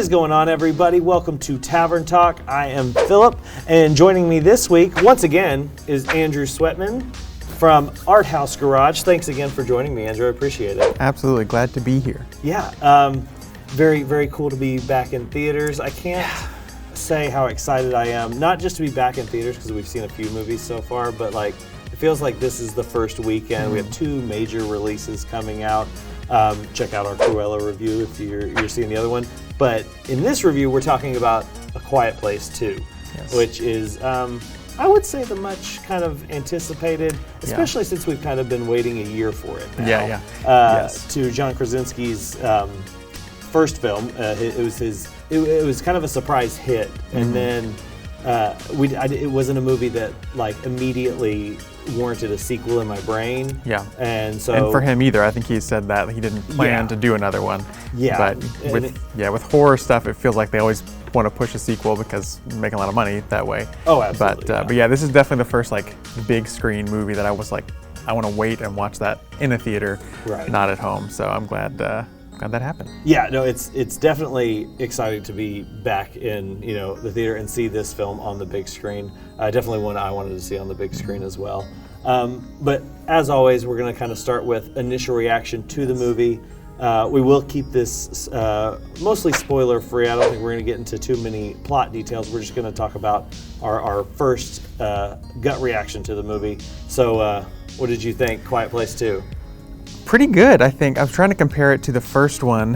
is going on, everybody? Welcome to Tavern Talk. I am Philip, and joining me this week, once again, is Andrew Sweatman from ARTHOUSE Garage. Thanks again for joining me, Andrew. I appreciate it. Absolutely. Glad to be here. Yeah. Very, very cool to be back in theaters. I can't say how excited I am, not just to be back in theaters because we've seen a few movies so far, but like it feels like this is the first weekend. We have two major releases coming out. Check out our Cruella review if you're seeing the other one. But in this review, we're talking about A Quiet Place 2, which is, I would say, the much kind of anticipated, especially since we've kind of been waiting a year for it now. To John Krasinski's first film. It was kind of a surprise hit, and then it wasn't a movie that like immediately warranted a sequel in my brain. Yeah. And for him either, I think he said that he didn't plan to do another one. Yeah. But with horror stuff, it feels like they always want to push a sequel because they're making a lot of money that way. Oh, absolutely. But yeah, this is definitely the first like big screen movie that I was like, I want to wait and watch that in a theater, not at home. So I'm glad that happened. Yeah, no, it's definitely exciting to be back in the theater and see this film on the big screen. Definitely one I wanted to see on the big screen as well. But as always, we're going to kind of start with initial reaction to the movie. We will keep this mostly spoiler free. I don't think we're going to get into too many plot details. We're just going to talk about our first gut reaction to the movie. So what did you think, Quiet Place 2? Pretty good, I think. I was trying to compare it to the first one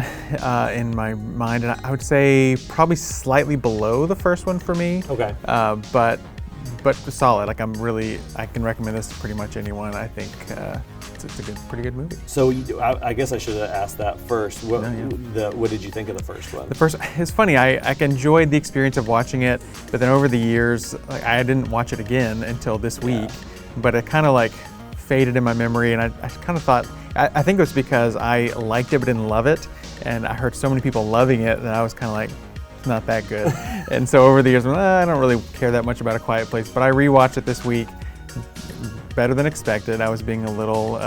in my mind, and I would say probably slightly below the first one for me. Okay. But solid. Like I can recommend this to pretty much anyone. I think it's a pretty good movie. So I guess I should have asked that first. What did you think of the first one? It's funny. I enjoyed the experience of watching it, but then over the years, like, I didn't watch it again until this week. But it kind of like faded in my memory, and I kind of thought. I think it was because I liked it but didn't love it, and I heard so many people loving it that I was kind of like, it's not that good. And so over the years, I don't really care that much about A Quiet Place, but I rewatched it this week, better than expected. I was being a little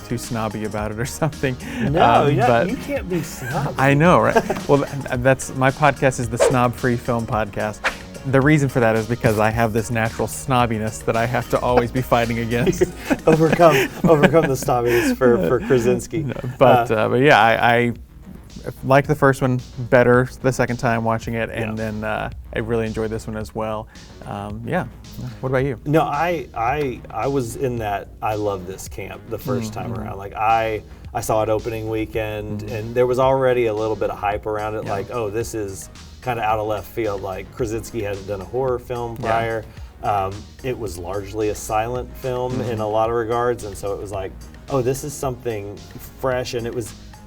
too snobby about it or something. No, you can't be snobby. I know, right? Well, that's my podcast is the Snob Free Film Podcast. The reason for that is because I have this natural snobbiness that I have to always be fighting against. overcome the snobbiness for Krasinski. But yeah, I liked the first one better the second time watching it, and then I really enjoyed this one as well. What about you? No, I was in that I love this camp the first time around. Like I saw it opening weekend, and there was already a little bit of hype around it. Like, oh, this is kind of out of left field. Like Krasinski hadn't done a horror film prior. It was largely a silent film in a lot of regards, and so it was like, oh, this is something fresh, and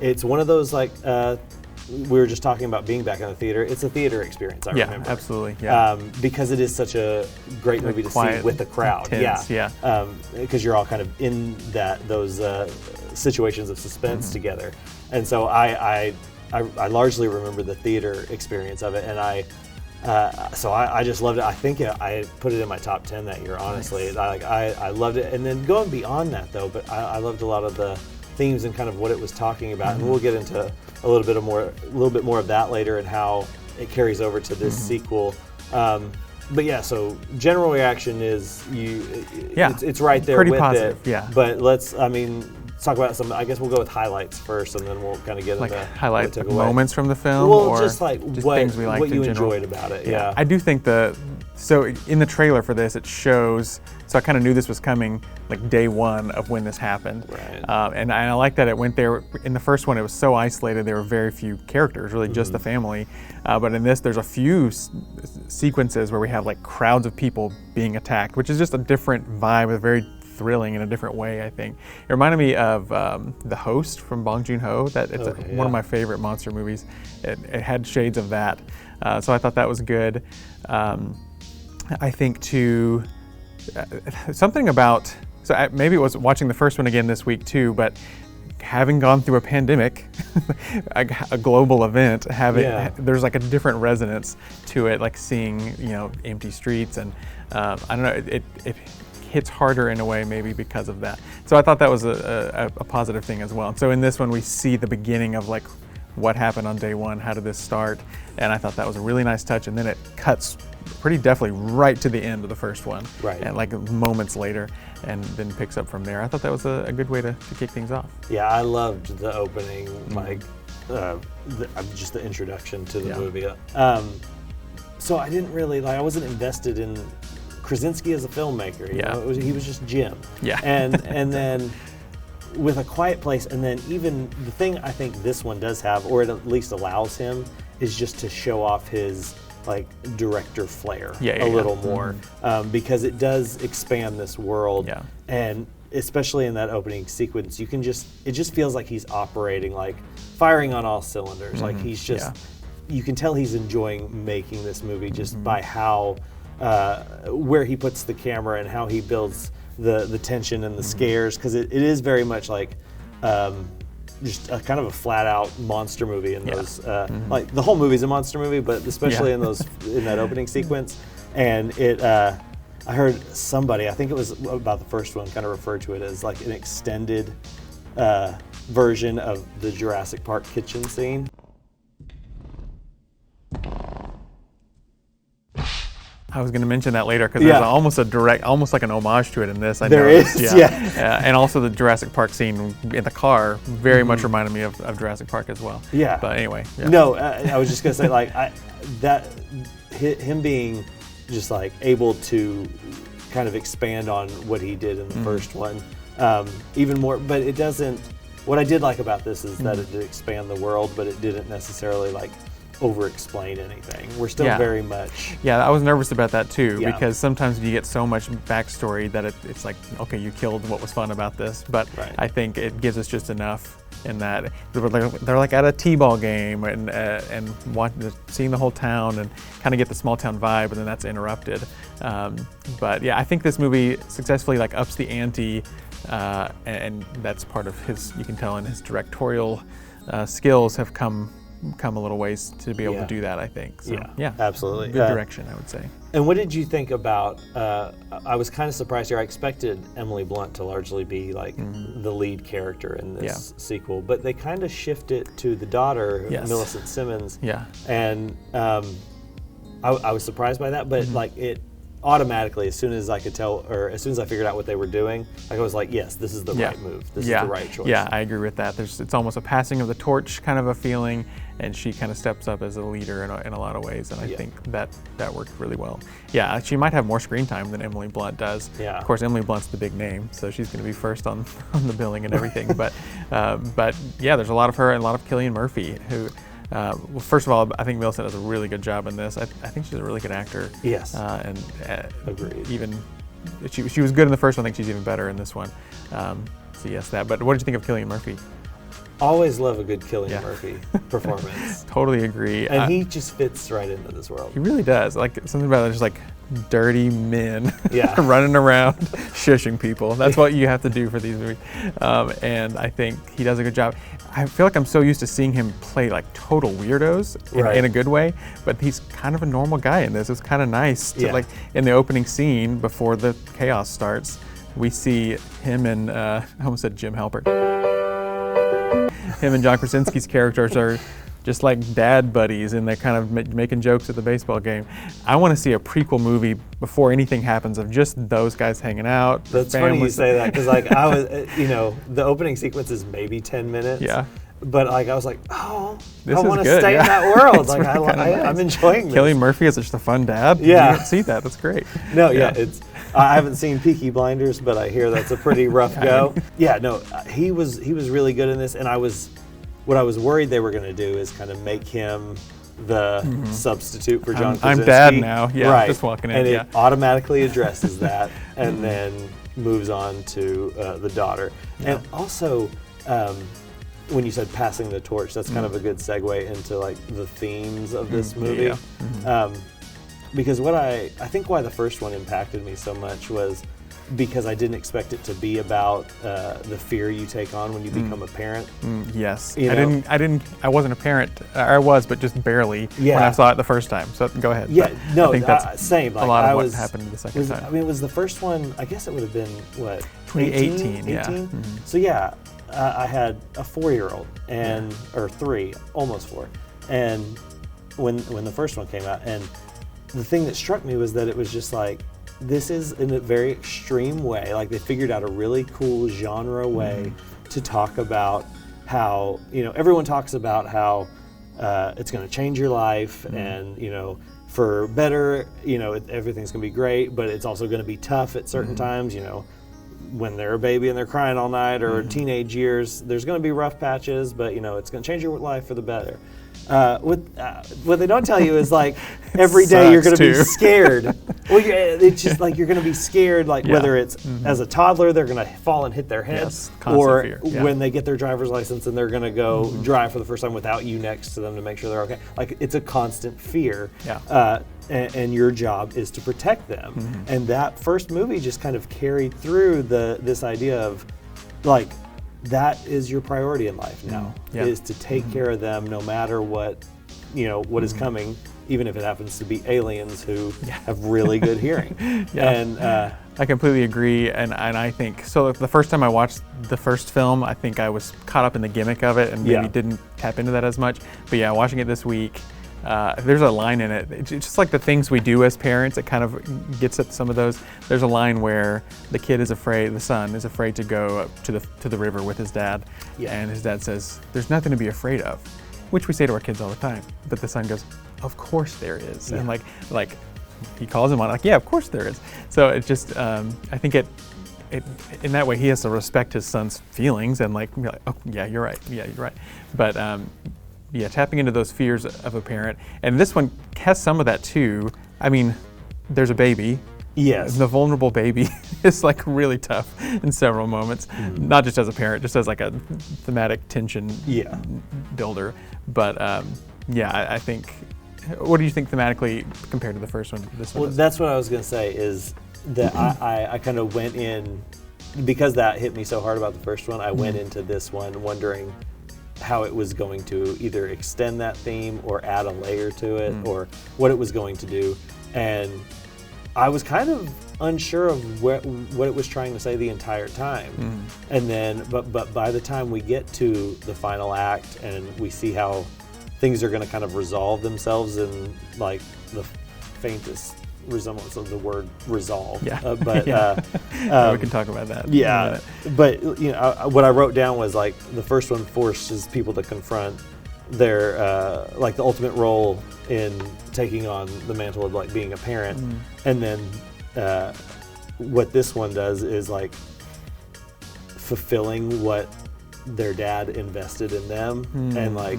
it's one of those like we were just talking about being back in the theater. It's a theater experience. I remember. Yeah, absolutely. Because it is such a great movie to see with the crowd. Intense, because you're all kind of in those situations of suspense together, and so I largely remember the theater experience of it, and I just loved it. I think I put it in my top 10 that year, honestly. Nice. I loved it, and then going beyond that though, but I loved a lot of the themes and kind of what it was talking about, and we'll get into a little bit more of that later and how it carries over to this sequel. But yeah, so general reaction is it's right there pretty with positive, it. Yeah. But let's talk about some. I guess we'll go with highlights first, and then we'll kind of get like into highlight moments from the film, or just what things we liked what you in general. enjoyed about it. Yeah, I do think so in the trailer for this, it shows. So I kind of knew this was coming like day one of when this happened. Right. And I like that it went there. In the first one, it was so isolated. There were very few characters, really just the family. But in this, there's a few sequences where we have like crowds of people being attacked, which is just a different vibe, very thrilling in a different way, I think. It reminded me of The Host from Bong Joon-ho. One of my favorite monster movies. It had shades of that. So I thought that was good. I think too, something about, maybe it was watching the first one again this week too, but having gone through a pandemic, a global event, there's like a different resonance to it, like seeing, empty streets, and I don't know, it hits harder in a way maybe because of that. So I thought that was a positive thing as well. So in this one we see the beginning of like what happened on day one, how did this start, and I thought that was a really nice touch. And then it cuts pretty definitely right to the end of the first one, right, and like moments later, and then picks up from there. I thought that was a good way to kick things off. Yeah, I loved the opening, like just the introduction to the movie. So I didn't really I wasn't invested in Krasinski as a filmmaker. You know? He was just Jim. Yeah. And then with A Quiet Place, and then even the thing I think this one does have, or it at least allows him, is just to show off his director flair a little more, because it does expand this world, and especially in that opening sequence, it just feels like he's operating, firing on all cylinders. Like he's just, you can tell he's enjoying making this movie just by how, where he puts the camera and how he builds the tension and the scares, because it is very much just a kind of a flat-out monster movie in those. The whole movie's a monster movie, but especially in that opening sequence. And I heard somebody, I think it was about the first one, kind of referred to it as an extended version of the Jurassic Park kitchen scene. I was going to mention that later, because there's almost like an homage to it in this. There is, and also the Jurassic Park scene in the car very much reminded me of Jurassic Park as well. Yeah. But anyway. Yeah. No, I was just going to say, him being just able to kind of expand on what he did in the first one, even more. But it doesn't. What I did like about this is that it did expand the world, but it didn't necessarily over-explain anything. We're still very much... Yeah, I was nervous about that too, because sometimes you get so much backstory that it's okay, you killed what was fun about this, but I think it gives us just enough in that they're at a t-ball game and seeing the whole town and kind of get the small town vibe, and then that's interrupted. But yeah, I think this movie successfully ups the ante, and that's part of his, you can tell in his directorial skills have come a little ways to be able to do that, I think. So, yeah, absolutely. Good direction, I would say. And what did you think about, I was kind of surprised here. I expected Emily Blunt to largely be the lead character in this sequel, but they kind of shift it to the daughter, Millicent Simmonds. Yeah. And I was surprised by that, but it automatically, as soon as I could tell, or as soon as I figured out what they were doing, I was like, yes, this is the right move. This is the right choice. Yeah, I agree with that. It's almost a passing of the torch kind of a feeling, and she kind of steps up as a leader in a lot of ways, and I think that worked really well. Yeah, she might have more screen time than Emily Blunt does. Yeah. Of course, Emily Blunt's the big name, so she's going to be first on the billing and everything. but yeah, there's a lot of her and a lot of Cillian Murphy, who... well, first of all, I think Millicent does a really good job in this. I think she's a really good actor. Yes. And agreed. Even she was good in the first one. I think she's even better in this one. So yes, that. But what did you think of Cillian Murphy? Always love a good Cillian Murphy performance. Totally agree. And he just fits right into this world. He really does. Something about it, just dirty men running around shushing people. That's what you have to do for these movies. And I think he does a good job. I feel like I'm so used to seeing him play total weirdos in a good way, but he's kind of a normal guy in this. It's kind of nice to in the opening scene before the chaos starts, we see him and I almost said Jim Halpert. Him and John Krasinski's characters are just dad buddies, and they're kind of making jokes at the baseball game. I want to see a prequel movie before anything happens of just those guys hanging out. That's funny you say that, because I was, the opening sequence is maybe 10 minutes. Yeah. But I was like, I this want to stay in that world. I'm enjoying this. Cillian Murphy is just a fun dad. Yeah. You don't see that. That's great. No, it's. I haven't seen Peaky Blinders, but I hear that's a pretty rough go. Yeah, no, he was really good in this, and what I was worried they were going to do is kind of make him the substitute for John Krasinski. I'm dad now. Yeah, right. Just walking in. And it automatically addresses that, and then moves on to the daughter. Yeah. And also, when you said passing the torch, that's kind of a good segue into the themes of this movie. Yeah. Because I think why the first one impacted me so much was because I didn't expect it to be about the fear you take on when you become a parent. Yes. I wasn't a parent. I was, but just barely when I saw it the first time. So go ahead. Yeah, but no, I think that's same. A lot of what happened the second time. I mean, it was the first one, I guess it would have been, 2018, 18? So yeah, I had a 4-year-old or 3, almost 4, and when the first one came out, and the thing that struck me was that it was just like, this is in a very extreme way. Like, they figured out a really cool genre way to talk about how, everyone talks about how it's going to change your life and, for better, everything's going to be great, but it's also going to be tough at certain times, when they're a baby and they're crying all night, or teenage years, there's going to be rough patches, but it's going to change your life for the better. What they don't tell you is, like, every day you're going to be scared. Well, it's just like you're going to be scared, like whether it's as a toddler they're going to fall and hit their heads, or when they get their driver's license and they're going to go drive for the first time without you next to them to make sure they're okay. Like, it's a constant fear. And your job is to protect them. And that first movie just kind of carried through this idea of, like, that is your priority in life now, is to take care of them no matter what, what is coming, even if it happens to be aliens who have really good hearing. And I completely agree, and I think, so the first time I watched the first film, I think I was caught up in the gimmick of it and maybe didn't tap into that as much. But watching it this week, there's a line in it. It's just like the things we do as parents. It kind of gets at some of those. There's a line where the kid is afraid, the son is afraid to go to the river with his dad, and his dad says, "There's nothing to be afraid of," which we say to our kids all the time. But the son goes, "Of course there is," and like he calls him on, like, "Yeah, of course there is." So it just, I think it in that way he has to respect his son's feelings and like, "Oh yeah, you're right. Yeah, you're right." But tapping into those fears of a parent. And this one has some of that too. I mean, there's a baby. Yes. The vulnerable baby is like really tough in several moments, not just as a parent, just as like a thematic tension builder. But I think, what do you think thematically compared to the first one? This one that's what I was going to say, is that I kind of went in, because that hit me so hard about the first one, I went into this one wondering how it was going to either extend that theme or add a layer to it, or what it was going to do. And I was kind of unsure of what it was trying to say the entire time. And then, but by the time we get to the final act and we see how things are going to kind of resolve themselves in like the faintest resemblance of the word resolve. We can talk about that. But what I wrote down was, like, the first one forces people to confront their like the ultimate role in taking on the mantle of like being a parent, and then what this one does is like fulfilling what their dad invested in them, and like,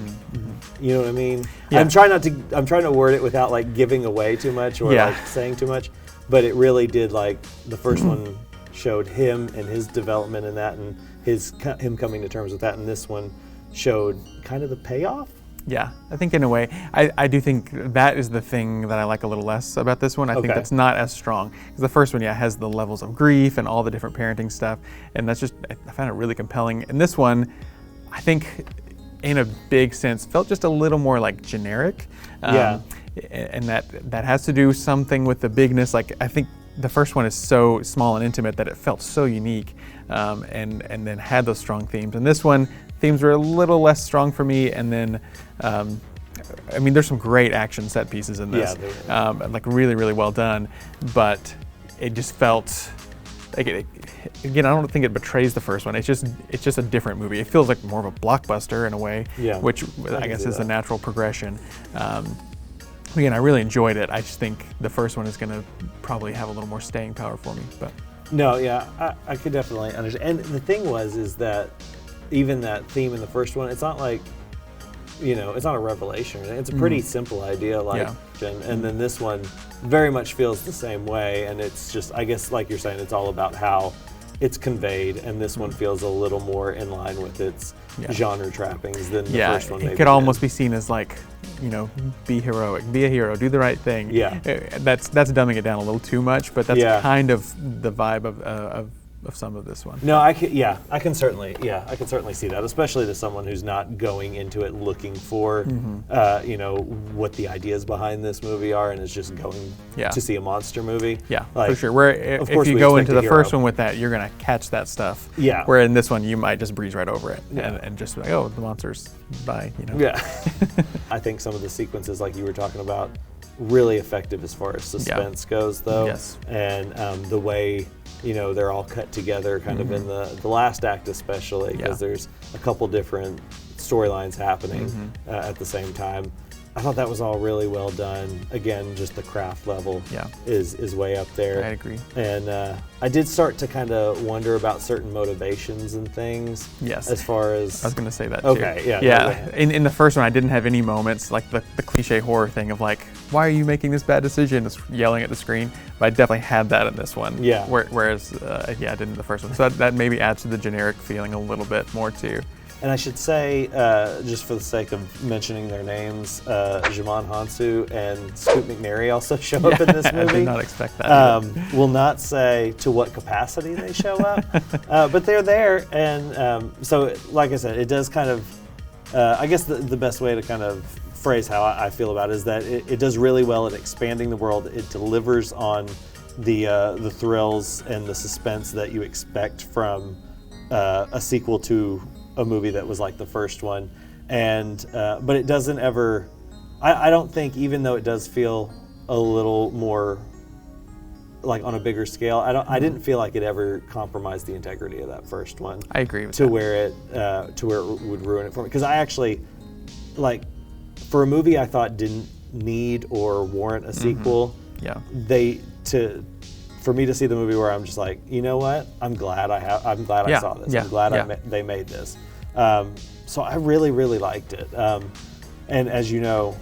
you know what I mean? I'm trying to word it without like giving away too much or like saying too much, but it really did, like, the first one showed him and his development in that, and him coming to terms with that, and this one showed kind of the payoff. Yeah, I think in a way, I do think that is the thing that I like a little less about this one. I think that's not as strong. Because the first one, has the levels of grief and all the different parenting stuff, and that's just, I found it really compelling. And this one, I think, in a big sense, felt just a little more like generic. And that has to do something with the bigness. Like, I think the first one is so small and intimate that it felt so unique, and then had those strong themes. And this one, themes were a little less strong for me, and then I mean, there's some great action set pieces in this, like really, really well done, but it just felt like again, I don't think it betrays the first one. It's just a different movie. It feels like more of a blockbuster in a way, which I guess is the natural progression. Again, I really enjoyed it. I just think the first one is going to probably have a little more staying power for me. But no, I could definitely understand. And the thing is that even that theme in the first one, it's not like, it's not a revelation. It's a pretty simple idea, and then this one very much feels the same way. And it's just, I guess, like you're saying, it's all about how it's conveyed. And this one feels a little more in line with its genre trappings than the first one. It could almost be seen as like, be heroic, be a hero, do the right thing. That's dumbing it down a little too much, but that's kind of the vibe of some of this one. No, I can certainly see that, especially to someone who's not going into it looking for, what the ideas behind this movie are, and is just going to see a monster movie. Yeah, like, for sure. Where if you go into the first one with that, you're gonna catch that stuff. Yeah. Where in this one, you might just breeze right over it and just be like, oh, the monsters, bye. Yeah. I think some of the sequences, like you were talking about, really effective as far as suspense goes, though. Yes. And the way they're all cut together, kind of in the last act, especially because there's a couple different storylines happening at the same time. I thought that was all really well done. Again, just the craft level is way up there. I agree. And I did start to kind of wonder about certain motivations and things. Yes. As far as I was going to say that too. Okay, yeah. Yeah. In the first one, I didn't have any moments like the cliche horror thing of like, why are you making this bad decision? Just yelling at the screen. But I definitely had that in this one. Yeah. Whereas, I didn't in the first one. So that maybe adds to the generic feeling a little bit more too. And I should say, just for the sake of mentioning their names, Djimon Hounsou and Scoot McNairy also show up in this movie. I did not expect that. Will not say to what capacity they show up, but they're there. And so, like I said, it does kind of, I guess the best way to kind of phrase how I feel about it is that it does really well at expanding the world. It delivers on the thrills and the suspense that you expect from a sequel to a movie that was like the first one, and but it doesn't ever. I don't think, even though it does feel a little more like on a bigger scale, I didn't feel like it ever compromised the integrity of that first one. I agree with to that. where it would ruin it for me, because I actually like, for a movie I thought didn't need or warrant a sequel. For me to see the movie where I'm just like, you know what? I'm glad I saw this. I'm glad they made this. So I really, really liked it. And as you know,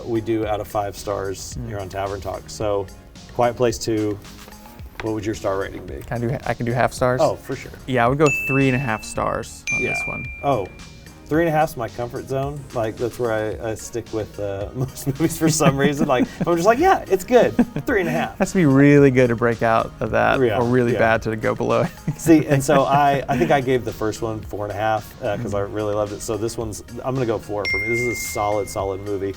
we do out of 5 stars here on Tavern Talk. So Quiet Place 2, what would your star rating be? I can do half stars? Oh, for sure. Yeah, I would go 3.5 stars on this one. Oh, 3.5 is my comfort zone. Like, that's where I stick with most movies for some reason. Like, I'm just like, yeah, it's good. 3.5. Has to be really good to break out of that, or really bad to go below it. See, and so I think I gave the first one 4.5 because I really loved it. So this one's, I'm gonna go 4 for me. This is a solid movie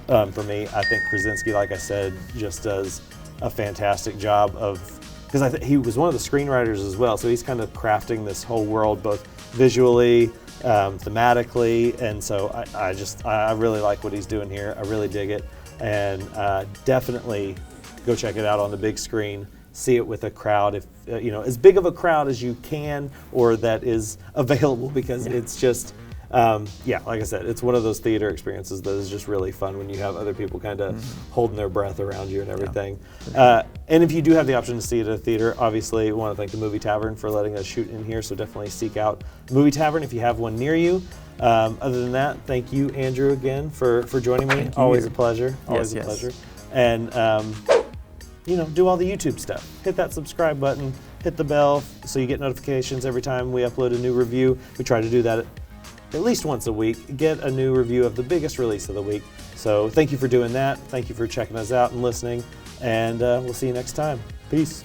for me. I think Krasinski, like I said, just does a fantastic job of, because he was one of the screenwriters as well. So he's kind of crafting this whole world, both visually, thematically, and so I really like what he's doing here. I really dig it, and definitely go check it out on the big screen. See it with a crowd, if as big of a crowd as you can, or that is available, because it's just like I said, it's one of those theater experiences that is just really fun when you have other people kind of holding their breath around you and everything. And if you do have the option to see it at a theater, obviously we want to thank the Movie Tavern for letting us shoot in here, so definitely seek out Movie Tavern if you have one near you. Other than that, thank you, Andrew, again for joining me. Always a pleasure. Always a pleasure. And do all the YouTube stuff. Hit that subscribe button, hit the bell so you get notifications every time we upload a new review. We try to do that at least once a week, get a new review of the biggest release of the week. So thank you for doing that. Thank you for checking us out and listening. And we'll see you next time. Peace.